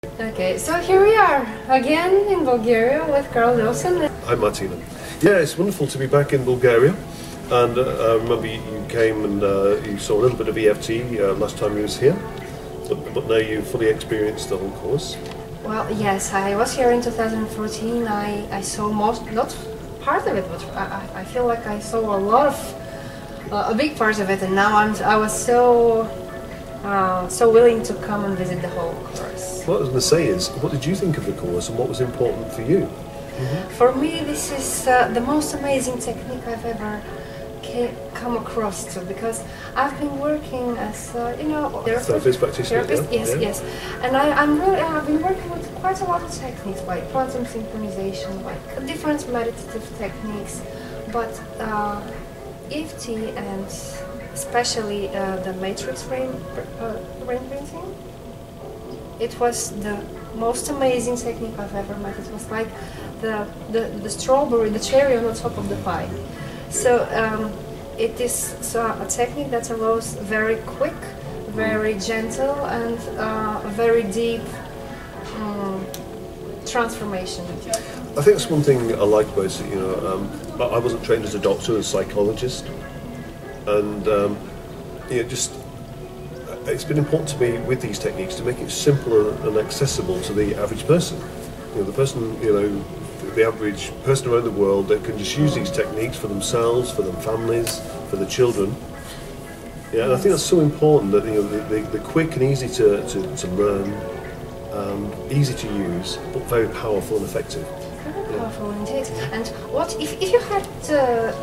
Okay, so here we are again in Bulgaria with Karl Dousъn. Hi Martina. Yeah, it's wonderful to be back in Bulgaria, and I remember you came and you saw a little bit of EFT last time you was here, but now you fully experienced the whole course. Well, yes, I was here in 2014. I saw not part of it, but I feel like I saw a lot of a big part of it, and now I was so willing to come and visit the whole course. What I was going to say is, what did you think of the course, and what was important for you? For me, this is the most amazing technique I've ever come across to, because I've been working as therapist practitioner. Yes, and I've been working with quite a lot of techniques, like quantum synchronization, like different meditative techniques, but EFT and especially the matrix brain printing. It was the most amazing technique I've ever met. It was like the strawberry, the cherry on the top of the pie. So it is a technique that allows very quick, very gentle, and very deep transformation. I think that's one thing I like about it. I wasn't trained as a doctor, as a psychologist, and it's been important to me with these techniques to make it simple and accessible to the average person. The average person around the world that can just use these techniques for themselves, for their families, for the children. Yeah, and I think that's so important that they're quick and easy to learn, easy to use, but very powerful and effective. Very powerful indeed. And what if you had to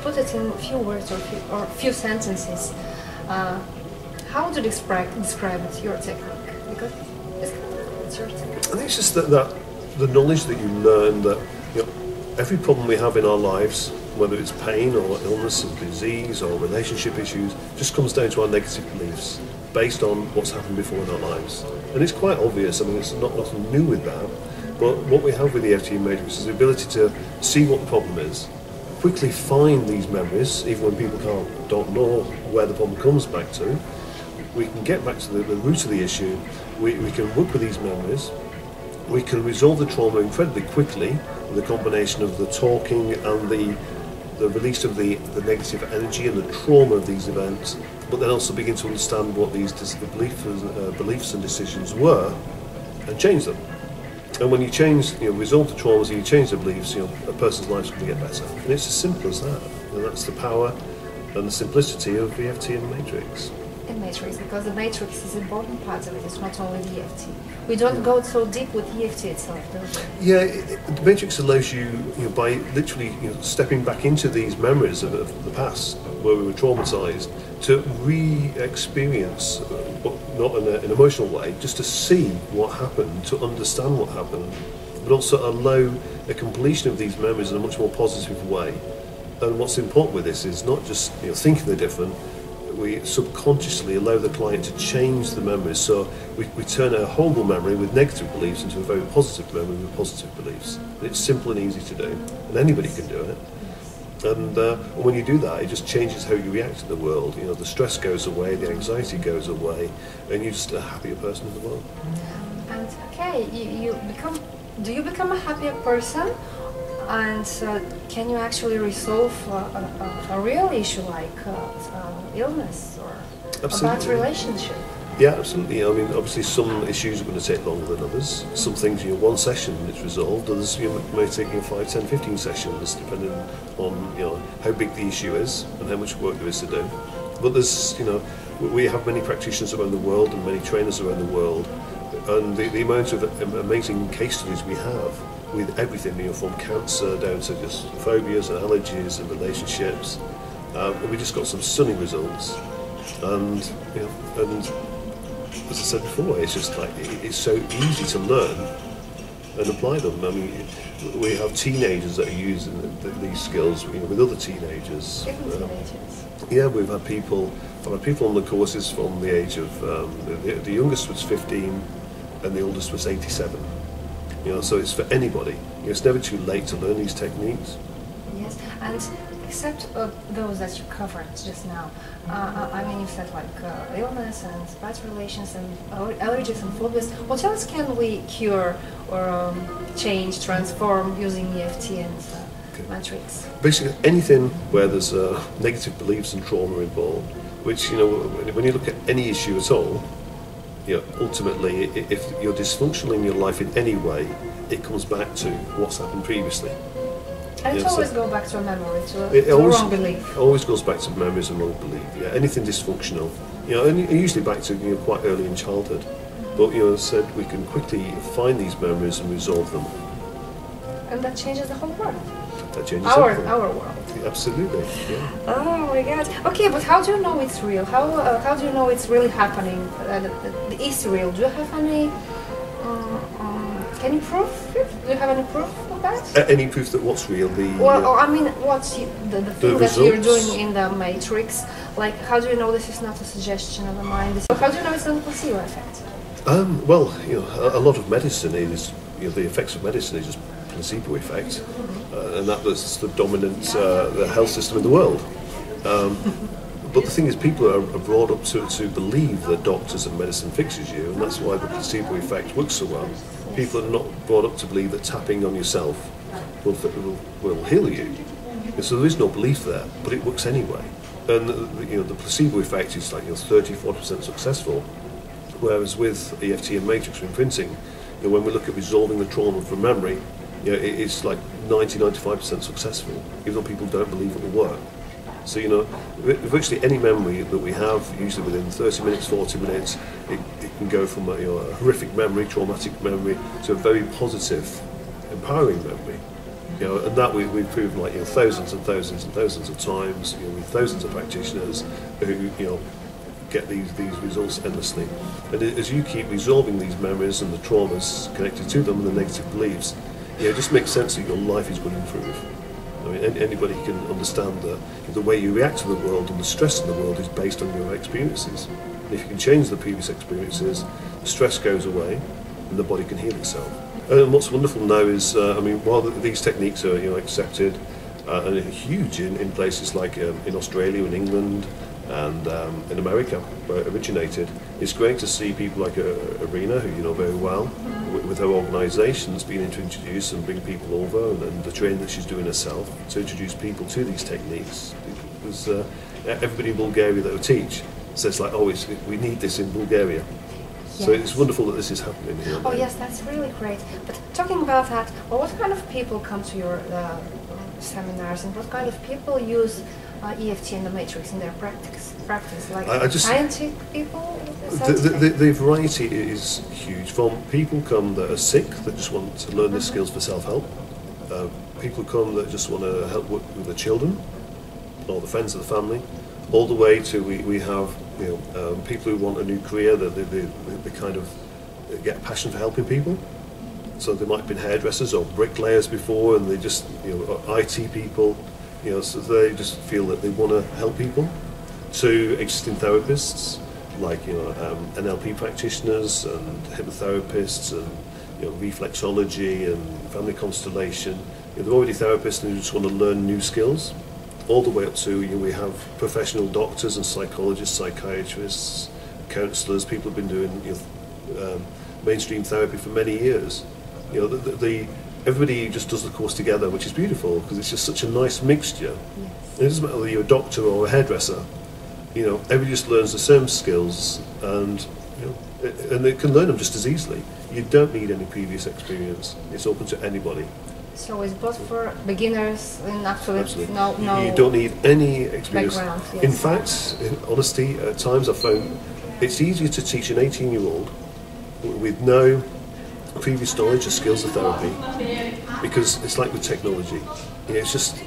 put it in a few words or a few sentences? How would you describe it, your technique? Because it's your technique. I think it's just that the knowledge that you learn that every problem we have in our lives, whether it's pain or illness or disease or relationship issues, just comes down to our negative beliefs based on what's happened before in our lives. And it's quite obvious. I mean, it's nothing new with that. But what we have with the EFT Matrix is the ability to see what the problem is, quickly find these memories, even when people don't know where the problem comes back to. We can get back to the root of the issue. We can work with these memories. We can resolve the trauma incredibly quickly with a combination of the talking and the release of the negative energy and the trauma of these events, but then also begin to understand what these beliefs and decisions were and change them. And when you resolve the traumas and you change the beliefs, a person's life's going to get better. And it's as simple as that. And that's the power and the simplicity of EFT and Matrix. In Matrix, because the Matrix is an important part of it. It's not only the EFT. We don't go so deep with EFT itself, don't we? Yeah, the Matrix allows you, by literally stepping back into these memories of the past where we were traumatized, to re-experience, not in an emotional way, just to see what happened, to understand what happened, but also allow a completion of these memories in a much more positive way. And what's important with this is not just thinking they're different. We subconsciously allow the client to change the memories, so we turn a horrible memory with negative beliefs into a very positive memory with positive beliefs. And it's simple and easy to do, and anybody can do it. And when you do that, it just changes how you react in the world. The stress goes away, the anxiety goes away, and you're just a happier person in the world. And okay, do you become a happier person? And can you actually resolve a real issue like illness or a bad relationship? Yeah, absolutely. I mean, obviously some issues are going to take longer than others. Some things, one session it's resolved. Others may take 5, 10, 15 sessions, depending on how big the issue is and how much work there is to do. But there's, we have many practitioners around the world and many trainers around the world, and the amount of amazing case studies we have with everything, from cancer down to just phobias and allergies and relationships. We just got some stunning results, and as I said before, it's just like it's so easy to learn and apply them. I mean, we have teenagers that are using these skills, with other teenagers. Yeah, we've had people on the courses from the age of the youngest was 15, and the oldest was 87. So it's for anybody. It's never too late to learn these techniques. Yes, and except those that you covered just now. I mean, you said like illness and bad relations and allergies and phobias. What else can we cure or change, transform using EFT and Matrix? Basically, anything where there's negative beliefs and trauma involved, which, you know, when you look at any issue at all, you know, ultimately, if you're dysfunctional in your life in any way, it comes back to what's happened previously. And it always goes back to a memory, to a wrong belief. It always goes back to memories and wrong belief. Yeah, anything dysfunctional, you know, and usually back to, you know, quite early in childhood. But, you know, as I said, we can quickly find these memories and resolve them. And that changes the whole world. That changes our world. Yeah, absolutely. Yeah. Oh my God. Okay, but how do you know it's real? How do you know it's really happening? That is real. Do you have any? Can you prove it? Do you have any proof of that? Any proof that what's real? I mean, what's the thing that you're doing in the Matrix? Like, how do you know this is not a suggestion of the mind? How do you know it's not a placebo effect? Well, you know, a lot of medicine is, you know, the effects of medicine is just placebo effect, and that was the dominant the health system in the world. But the thing is, people are brought up to believe that doctors and medicine fixes you, and that's why the placebo effect works so well. People are not brought up to believe that tapping on yourself will heal you. And so there is no belief there, but it works anyway. And you know, the placebo effect is like, you know, 30-40% successful, whereas with EFT and Matrix imprinting, you know, when we look at resolving the trauma from memory, you know, it's like 90-95% successful, even though people don't believe it will work. So, you know, virtually any memory that we have, usually within 30 minutes, 40 minutes, it can go from a, you know, a horrific memory, traumatic memory, to a very positive, empowering memory. You know, and that we've proven, like, you know, thousands and thousands and thousands of times, you know, with thousands of practitioners who, you know, get these results endlessly. And as you keep resolving these memories and the traumas connected to them and the negative beliefs, you know, it just makes sense that your life is going to improve. I mean, anybody can understand that the way you react to the world and the stress in the world is based on your experiences. And if you can change the previous experiences, the stress goes away and the body can heal itself. And what's wonderful now is, I mean, while these techniques are, you know, accepted and huge in places like in Australia and England and in America, where it originated, it's great to see people like Irina, who you know very well, with her organisations beginning to introduce and bring people over, and the training that she's doing herself to introduce people to these techniques. Because everybody in Bulgaria that will teach says, like, oh, we need this in Bulgaria. Yes. So it's wonderful that this is happening here. Oh yes, that's really great. But talking about that, well, what kind of people come to your seminars, and what kind of people use EFT and the Matrix in their practice? Like scientific people? The variety is huge. From people come that are sick, that just want to learn their skills for self-help. People come that just want to help with the children, or the friends of the family, all the way to we have, you know, people who want a new career, that they kind of get a passion for helping people. So they might have been hairdressers or bricklayers before, and they just, you know, IT people, you know, so they just feel that they want to help people. To existing therapists, like, you know, NLP practitioners and hypnotherapists and, you know, reflexology and family constellation. You know, they're already therapists and they just want to learn new skills. All the way up to, you know, we have professional doctors and psychologists, psychiatrists, counsellors. People have been doing, you know, mainstream therapy for many years. You know, everybody just does the course together, which is beautiful because it's just such a nice mixture. Yes. It doesn't matter whether you're a doctor or a hairdresser. You know, everybody just learns the same skills, and, you know, and they can learn them just as easily. You don't need any previous experience. It's open to anybody. So it's both for beginners and absolutely no. You don't need any experience. Yes. In fact, in honesty, at times I've found it's easier to teach an 18-year-old with no previous knowledge or skills of therapy, because it's like with technology. You know, it's just,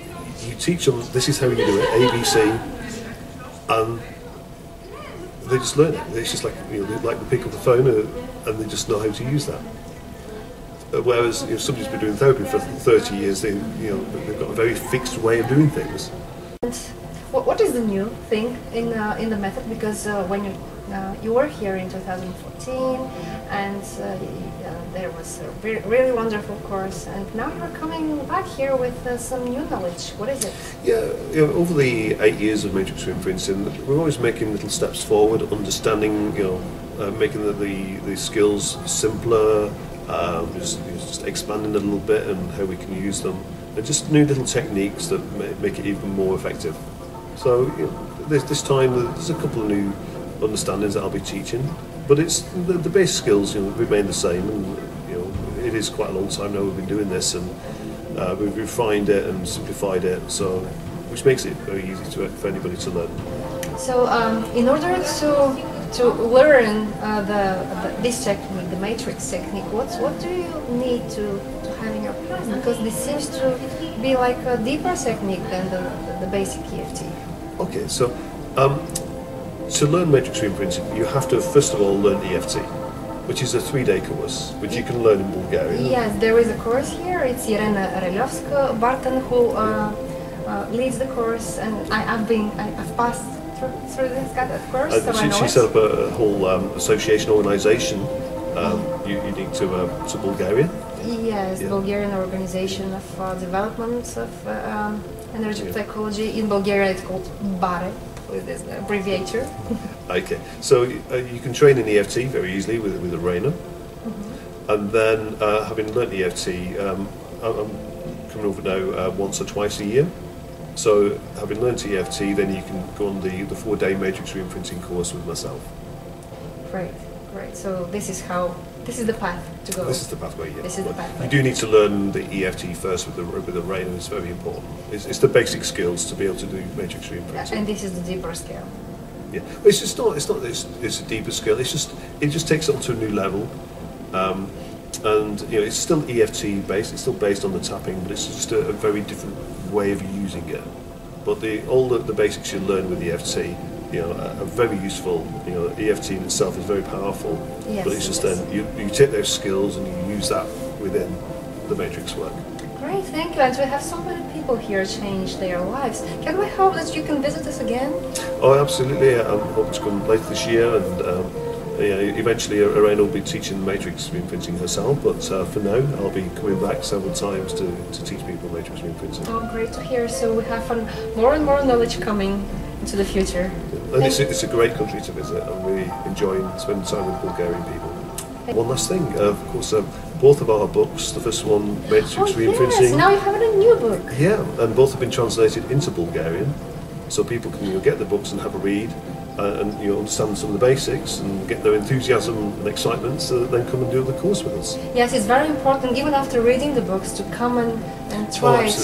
you teach them, this is how you do it, ABC, and they just learn it. It's just like, you know, they pick up the phone and they just know how to use that. Whereas if somebody's been doing therapy for 30 years, they've got a very fixed way of doing things. And what is the new thing in the method? Because when you were here in 2014, and there was a really wonderful course, and now you're coming back here with some new knowledge. What is it? Yeah, over the 8 years of matrix reimprinting, we're always making little steps forward, understanding, making the skills simpler, just expanding a little bit and how we can use them, and just new little techniques that make it even more effective. So this time there's a couple of new understandings that I'll be teaching, but it's the base skills remain the same, and it is quite a long time now we've been doing this, and we've refined it and simplified it, so which makes it very easy for anybody to learn. So in order to learn this technique, the matrix technique, what do you need to have in your class? Because this seems to be like a deeper technique than the basic EFT. Okay, so to learn matrix reimprinting, you have to first of all learn EFT, which is a 3-day course, which you can learn in Bulgarian. Yes, there is a course here. It's Irena Ralevska-Barton who leads the course, and I've passed through this course. So she set up a whole association organization unique to Bulgaria. Yes, Bulgarian Organization of Development of Energy Psychology. In Bulgaria it's called BAREP, with this abbreviature. Okay, so you can train in EFT very easily with Arena, and then having learnt EFT, I'm coming over now once or twice a year. So having learnt EFT, then you can go on the 4-day matrix reimprinting course with myself. Great. So this is the path to go. This is the pathway, yeah. This is the pathway. You do need to learn the EFT first with the RAIN, and it's very important. It's the basic skills to be able to do matrix reimprinting. And this is the deeper scale. Yeah, it's a deeper skill. It just takes it onto a new level, and it's still EFT based. It's still based on the tapping, but it's just a very different way of using it. But all the basics you learn with EFT, are very useful. EFT in itself is very powerful, but it's just then you take those skills and you use that within the matrix work. Great, thank you. And we have so many people here change their lives. Can we hope that you can visit us again? Oh, absolutely. I'm hoping to come later this year, and eventually Irene will be teaching matrix reimprinting herself, but for now I'll be coming back several times to teach people matrix reimprinting. Oh, great to hear. So we have more and more knowledge coming into the future. And it's a great country to visit. I'm really enjoying spending time with Bulgarian people. One last thing, of course, both of our books, the first one, Matrix Reimprinting. Yes, now you have a new book. Yeah, and both have been translated into Bulgarian, so people can get the books and have a read, and understand some of the basics and get their enthusiasm and excitement, so that then come and do the course with us. Yes, it's very important, even after reading the books, to come and try it.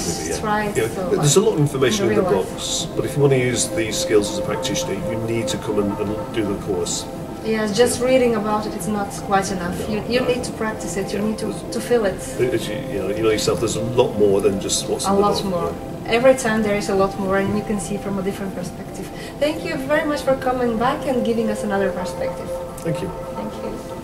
There's a lot of information in the books, but if you want to use these skills as a practitioner, you need to come and do the course. Yes, just reading about it is not quite enough. You need to practice it. You need to feel it. You know yourself. There's a lot more than just what's in the book. A lot more. Every time there is a lot more, and you can see from a different perspective. Thank you very much for coming back and giving us another perspective. Thank you. Thank you.